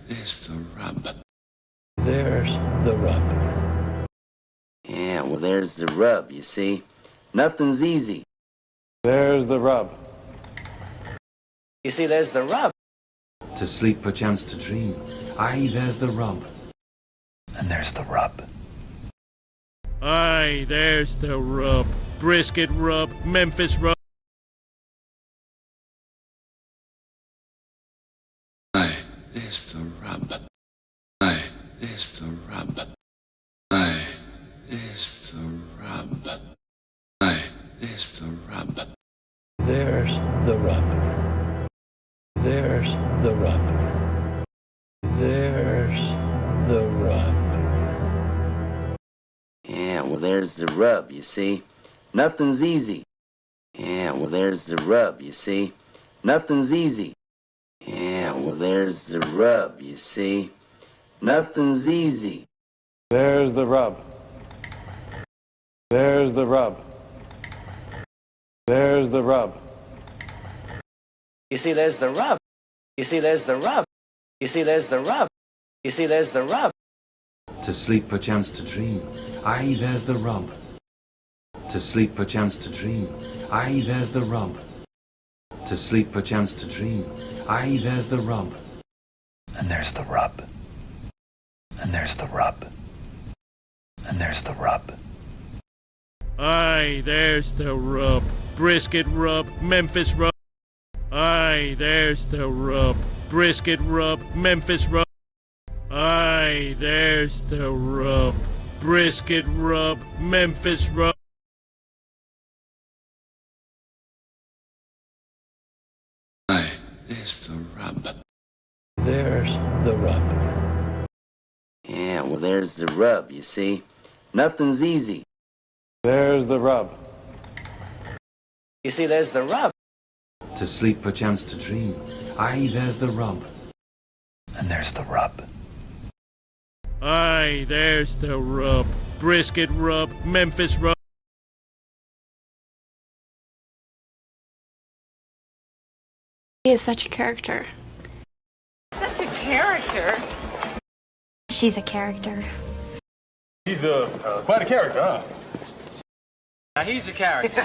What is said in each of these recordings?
is the rub. There's the rub. Yeah, well, there's the rub, you see. Nothing's easy. There's the rub. You see, there's the rub. To sleep perchance to dream. Aye, there's the rub. And there's the rub. Aye, there's the rub. Brisket rub, Memphis rub. Aye, is the rub. Aye, is the rub. Aye, is the rub. Aye, is the rub. There's the rub. There's the rub. There's the rub. Yeah, well, there's the rub, you see. Nothing's easy. Yeah, well, there's the rub, you see. Nothing's easy. Yeah, well, there's the rub, you see. Nothing's easy. There's the rub. There's the rub. There's the rub. You see, there's the rub. You see, there's the rub. You see, there's the rub. You see, there's the rub. To sleep perchance to dream. Aye, there's the rub. To sleep perchance to dream. Aye, there's the rub. To sleep perchance to dream. Aye, there's the rub. And there's the rub. And there's the rub. And there's the rub. Aye, there's the rub. Brisket rub, Memphis rub. Aye, there's the rub. Brisket rub, Memphis rub. Aye, there's the rub. Brisket rub, Memphis rub. Aye, is the rub. There's the rub. Yeah, well, there's the rub, you see. Nothing's easy. There's the rub. You see, there's the rub. To sleep perchance to dream. Aye, there's the rub. And there's the rub. Aye, there's the rub. Brisket rub, Memphis rub. He is such a character. Such a character. She's a character. He's quite a character, huh? Now, he's a character.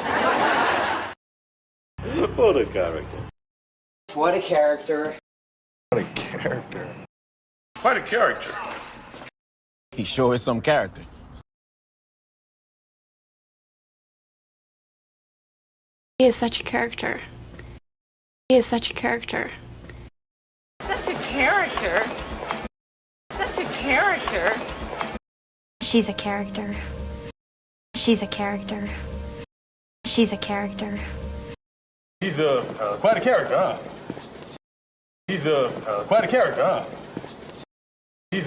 What a character. What a character. What a character. Quite a character. He sure is some character. He is such a character. He is such a character. Such a character. Such a character. She's a character. She's a character. She's a character. He's quite a character, huh? He's quite a character, huh? He's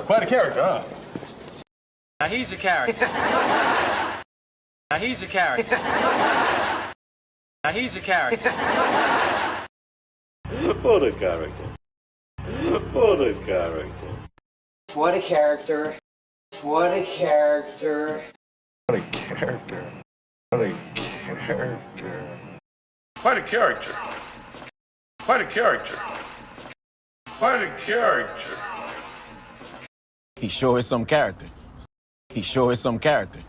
quite a character, huh? Now, he's a character. Now, he's a character. Now, he's a character. What a character. What a character. What a character. What a character. What a character. What a character. Quite a character. Quite a character. Quite a character. He sure is some character. He sure is some character.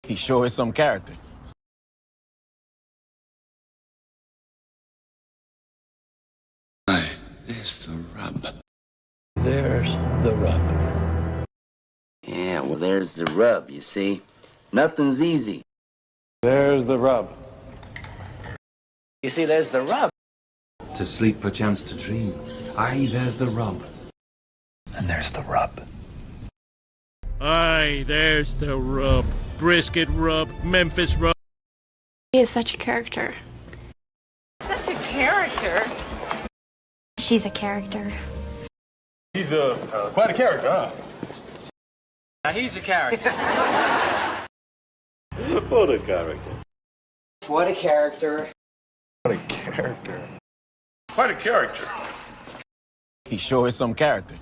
He sure is some character. Aye, is the rub. There's the rub. Yeah, well, there's the rub, you see. Nothing's easy. There's the rub. You see, there's the rub. To sleep perchance to dream. Aye, there's the rub. And there's the rub. Aye, there's the rub. Brisket rub, Memphis rub. He is such a character. Such a character. She's a character. He's quite a character, huh? Now, he's a character. What a character. What a character. What a character. Quite a character. He sure is some character.